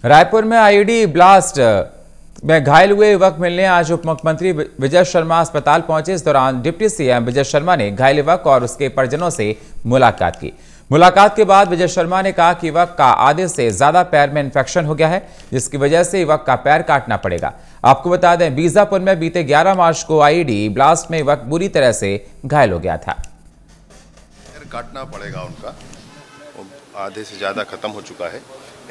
रायपुर में IED blast में घायल हुए युवक मिलने आज उप मुख्यमंत्री विजय शर्मा अस्पताल पहुंचे। इस दौरान डिप्टी सीएम विजय शर्मा ने घायल युवक और उसके परिजनों से मुलाकात की। मुलाकात के बाद विजय शर्मा ने कहा कि युवक का आधे से ज्यादा पैर में इंफेक्शन हो गया है, जिसकी वजह से युवक का पैर काटना पड़ेगा। आपको बता दें, बीजापुर में बीते 11 मार्च को आईईडी ब्लास्ट में युवक बुरी तरह से घायल हो गया था। पैर काटना पड़ेगा, उनका आधे से ज्यादा खत्म हो चुका है,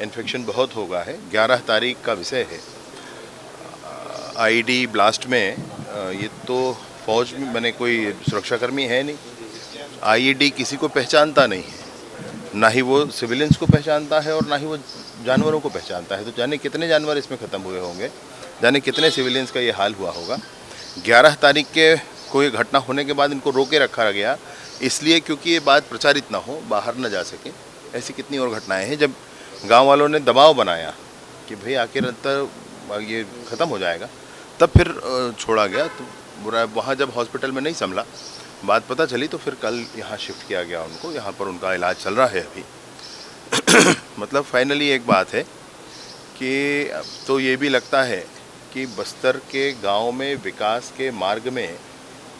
इन्फेक्शन बहुत हो गया है। 11 तारीख का विषय है। आईईडी ब्लास्ट में ये तो फौज में मैंने कोई सुरक्षाकर्मी है नहीं, आईईडी किसी को पहचानता नहीं है, ना ही वो सिविलियंस को पहचानता है और ना ही वो जानवरों को पहचानता है। तो जाने कितने जानवर इसमें ख़त्म हुए होंगे, जाने कितने सिविलियंस का ये हाल हुआ होगा। 11 तारीख के कोई घटना होने के बाद इनको रोके रखा गया, इसलिए क्योंकि ये बात प्रचारित ना हो, बाहर ना जा सके। ऐसी कितनी और घटनाएं हैं। जब गांव वालों ने दबाव बनाया कि भाई आखिर ये ख़त्म हो जाएगा, तब फिर छोड़ा गया। तो बुरा वहाँ जब हॉस्पिटल में नहीं संभला, बात पता चली, तो फिर कल यहाँ शिफ्ट किया गया उनको। यहाँ पर उनका इलाज चल रहा है अभी। मतलब फाइनली एक बात है कि अब तो ये भी लगता है कि बस्तर के गांव में विकास के मार्ग में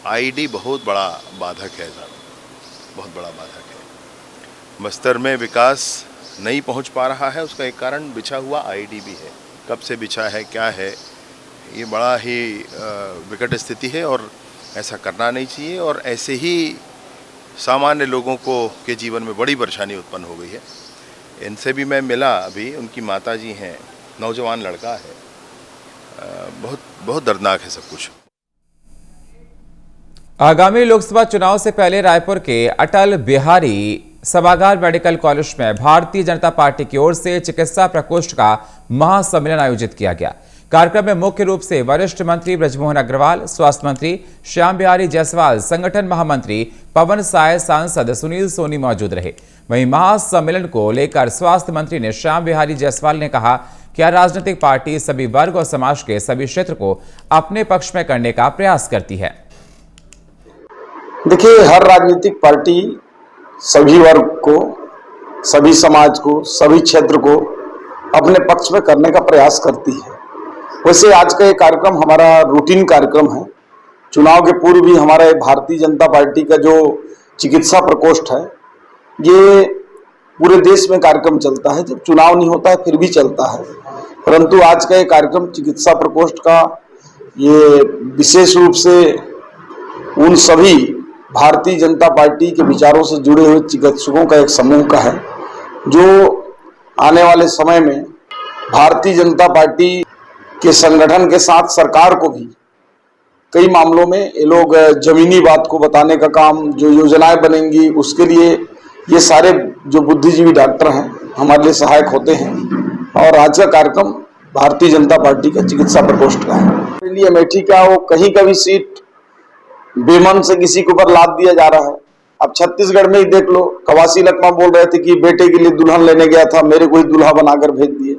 आईईडी बहुत बड़ा बाधक है, बहुत बड़ा बाधक है। बस्तर में विकास नहीं पहुंच पा रहा है, उसका एक कारण बिछा हुआ आईईडी भी है। कब से बिछा है, क्या है, ये बड़ा ही विकट स्थिति है और ऐसा करना नहीं चाहिए। और ऐसे ही सामान्य लोगों को के जीवन में बड़ी परेशानी उत्पन्न हो गई है। इनसे भी मैं मिला अभी, उनकी माताजी हैं, नौजवान लड़का है। बहुत बहुत दर्दनाक है सब कुछ। आगामी लोकसभा चुनाव से पहले रायपुर के अटल बिहारी सभागार मेडिकल कॉलेज में भारतीय जनता पार्टी की ओर से चिकित्सा प्रकोष्ठ का महासम्मेलन आयोजित किया गया। कार्यक्रम में मुख्य रूप से वरिष्ठ मंत्री बृजमोहन अग्रवाल, स्वास्थ्य मंत्री श्याम बिहारी जायसवाल, संगठन महामंत्री पवन साय, सांसद सुनील सोनी मौजूद रहे। वहीं महासम्मेलन को लेकर स्वास्थ्य मंत्री ने श्याम बिहारी जायसवाल ने कहा कि हर राजनीतिक पार्टी सभी वर्ग और समाज के सभी क्षेत्र को अपने पक्ष में करने का प्रयास करती है। देखिए, हर राजनीतिक पार्टी सभी वर्ग को, सभी समाज को, सभी क्षेत्र को अपने पक्ष में करने का प्रयास करती है। वैसे आज का ये कार्यक्रम हमारा रूटीन कार्यक्रम है। चुनाव के पूर्व भी हमारा भारतीय जनता पार्टी का जो चिकित्सा प्रकोष्ठ है, ये पूरे देश में कार्यक्रम चलता है। जब चुनाव नहीं होता है फिर भी चलता है, परंतु आज का ये कार्यक्रम चिकित्सा प्रकोष्ठ का ये विशेष रूप से उन सभी भारतीय जनता पार्टी के विचारों से जुड़े हुए चिकित्सकों का एक समूह का है, जो आने वाले समय में भारतीय जनता पार्टी के संगठन के साथ सरकार को भी कई मामलों में ये लोग जमीनी बात को बताने का काम, जो योजनाएं बनेंगी उसके लिए ये सारे जो बुद्धिजीवी डॉक्टर हैं हमारे लिए सहायक होते हैं। और आज का कार्यक्रम भारतीय जनता पार्टी का चिकित्सा प्रकोष्ठ का है। लिए अमेठी का वो कहीं का भी सीट बेमन से किसी के ऊपर लाद दिया जा रहा है। अब छत्तीसगढ़ में ही देख लो, कवासी लखमा बोल रहे थे कि बेटे के लिए दुल्हन लेने गया था, मेरे को ही दूल्हा बनाकर भेज दिए।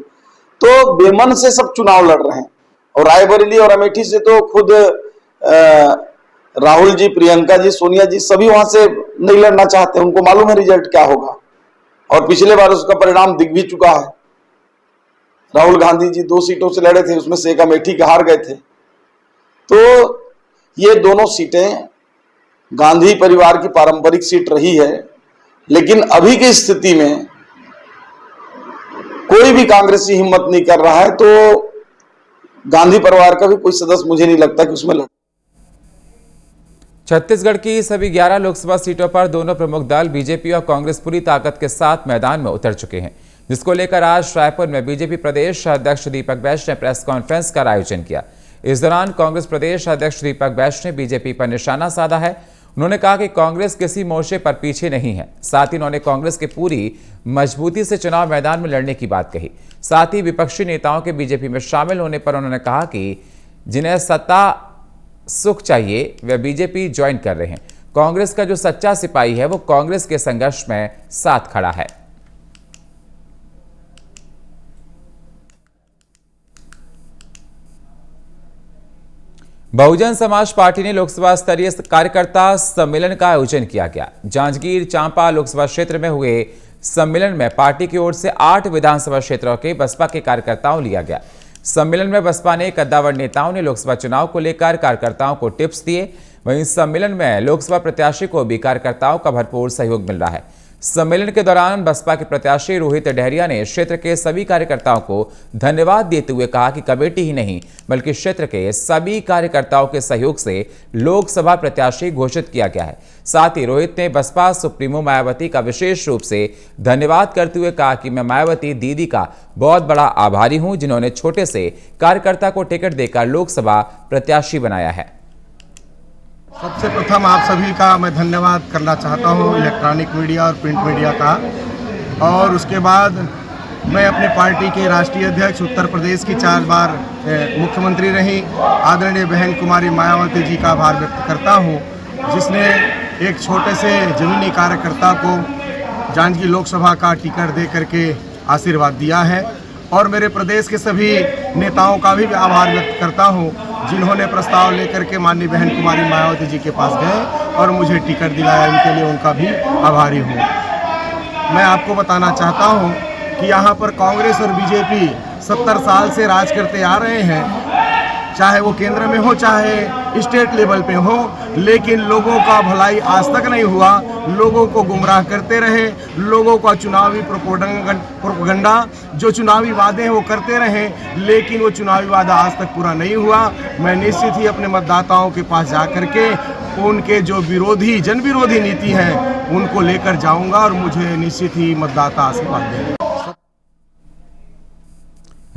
तो बेमन से सब चुनाव लड़ रहे हैं। और रायबरेली और अमेठी से तो खुद राहुल जी, प्रियंका जी, सोनिया जी सभी वहां से नहीं लड़ना चाहते। उनको मालूम है रिजल्ट क्या होगा, और पिछले बार उसका परिणाम दिख भी चुका है। राहुल गांधी जी 2 सीटों से लड़े थे, उसमें से एक अमेठी के हार गए थे। तो ये दोनों सीटें गांधी परिवार की पारंपरिक सीट रही है, लेकिन अभी की स्थिति में कोई भी कांग्रेसी हिम्मत नहीं कर रहा है। तो गांधी परिवार का भी कोई सदस्य मुझे नहीं लगता कि उसमें लड़। छत्तीसगढ़ की सभी 11 लोकसभा सीटों पर दोनों प्रमुख दल बीजेपी और कांग्रेस पूरी ताकत के साथ मैदान में उतर चुके हैं, जिसको लेकर आज रायपुर में बीजेपी प्रदेश अध्यक्ष दीपक बैज ने प्रेस कॉन्फ्रेंस का आयोजन किया। इस दौरान कांग्रेस प्रदेश अध्यक्ष दीपक बैज ने बीजेपी पर निशाना साधा है। उन्होंने कहा कि कांग्रेस किसी मोर्चे पर पीछे नहीं है। साथ ही उन्होंने कांग्रेस के पूरी मजबूती से चुनाव मैदान में लड़ने की बात कही। साथ ही विपक्षी नेताओं के बीजेपी में शामिल होने पर उन्होंने कहा कि जिन्हें सत्ता सुख चाहिए वे बीजेपी ज्वाइन कर रहे हैं। कांग्रेस का जो सच्चा सिपाही है वो कांग्रेस के संघर्ष में साथ खड़ा है। बहुजन समाज पार्टी ने लोकसभा स्तरीय कार्यकर्ता सम्मेलन का आयोजन किया गया। जांजगीर चांपा लोकसभा क्षेत्र में हुए सम्मेलन में पार्टी की ओर से 8 विधानसभा क्षेत्रों के बसपा के कार्यकर्ताओं लिया गया। सम्मेलन में बसपा ने कद्दावर नेताओं ने लोकसभा चुनाव को लेकर कार्यकर्ताओं को टिप्स दिए। वहीं सम्मेलन में लोकसभा प्रत्याशी को भी कार्यकर्ताओं का भरपूर सहयोग मिल रहा है। सम्मेलन के दौरान बसपा के प्रत्याशी रोहित डहरिया ने क्षेत्र के सभी कार्यकर्ताओं को धन्यवाद देते हुए कहा कि कमेटी ही नहीं बल्कि क्षेत्र के सभी कार्यकर्ताओं के सहयोग से लोकसभा प्रत्याशी घोषित किया गया है। साथ ही रोहित ने बसपा सुप्रीमो मायावती का विशेष रूप से धन्यवाद करते हुए कहा कि मैं मायावती दीदी का बहुत बड़ा आभारी हूं, जिन्होंने छोटे से कार्यकर्ता को टिकट देकर लोकसभा प्रत्याशी बनाया है। सबसे प्रथम आप सभी का मैं धन्यवाद करना चाहता हूं, इलेक्ट्रॉनिक मीडिया और प्रिंट मीडिया का। और उसके बाद मैं अपनी पार्टी के राष्ट्रीय अध्यक्ष, उत्तर प्रदेश की 4 बार मुख्यमंत्री रही आदरणीय बहन कुमारी मायावती जी का आभार व्यक्त करता हूं, जिसने एक छोटे से जमीनी कार्यकर्ता को जांजगीर लोकसभा का टिकट दे करके आशीर्वाद दिया है। और मेरे प्रदेश के सभी नेताओं का भी आभार व्यक्त करता हूं, जिन्होंने प्रस्ताव लेकर के माननीय बहन कुमारी मायावती जी के पास गए और मुझे टिकट दिलाया। इनके लिए उनका भी आभारी हूं। मैं आपको बताना चाहता हूं कि यहाँ पर कांग्रेस और बीजेपी 70 साल से राज करते आ रहे हैं, चाहे वो केंद्र में हो चाहे स्टेट लेवल पे हो, लेकिन लोगों का भलाई आज तक नहीं हुआ। लोगों को गुमराह करते रहे, लोगों का चुनावी प्रोपेगेंडा, जो चुनावी वादे हैं वो करते रहे, लेकिन वो चुनावी वादा आज तक पूरा नहीं हुआ। मैं निश्चित ही अपने मतदाताओं के पास जा करके उनके जो विरोधी जन विरोधी नीति है उनको लेकर जाऊंगा और मुझे निश्चित ही मतदाता आशीर्वाद देंगे।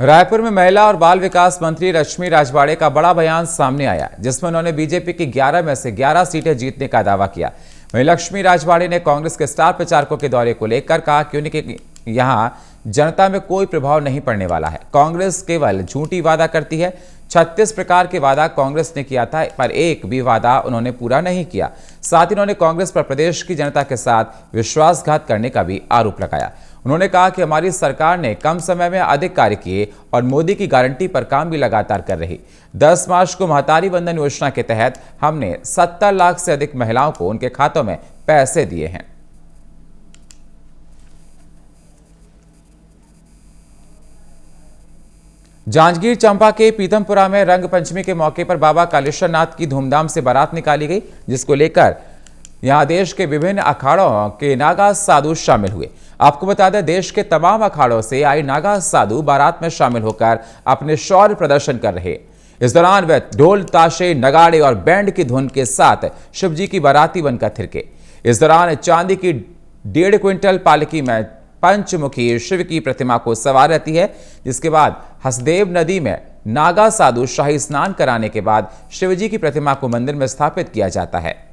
रायपुर में महिला और बाल विकास मंत्री रश्मि राजवाड़े का बड़ा बयान सामने आया, जिसमें उन्होंने बीजेपी की 11 में से 11 सीटें जीतने का दावा किया। वहीं लक्ष्मी राजवाड़े ने कांग्रेस के स्टार प्रचारकों के दौरे को लेकर कहा कि उनके यहां जनता में कोई प्रभाव नहीं पड़ने वाला है। कांग्रेस केवल झूठी वादा करती है। 36 प्रकार के वादा कांग्रेस ने किया था, पर एक भी वादा उन्होंने पूरा नहीं किया। साथ ही उन्होंने कांग्रेस पर प्रदेश की जनता के साथ विश्वासघात करने का भी आरोप लगाया। उन्होंने कहा कि हमारी सरकार ने कम समय में अधिक कार्य किए और मोदी की गारंटी पर काम भी लगातार कर रही। 10 मार्च को महतारी वंदन योजना के तहत हमने 70 लाख से अधिक महिलाओं को उनके खातों में पैसे दिए हैं। जांजगीर चांपा के पीतमपुरा में रंग पंचमी के मौके पर बाबा कालेश्वर नाथ की धूमधाम से बारात निकाली गई, जिसको लेकर यहां देश के विभिन्न अखाड़ों के नागा साधु शामिल हुए। आपको बता दें, देश के तमाम अखाड़ों से आए नागा साधु बारात में शामिल होकर अपने शौर्य प्रदर्शन कर रहे। इस दौरान वे ढोल, ताशे, नगाड़े और बैंड की धुन के साथ शिव जी की बाराती बनकर थिरके। इस दौरान चांदी की 1.5 क्विंटल पालकी में पंचमुखी शिव की प्रतिमा को सवार रहती है, जिसके बाद हसदेव नदी में नागा साधु शाही स्नान कराने के बाद शिवजी की प्रतिमा को मंदिर में स्थापित किया जाता है।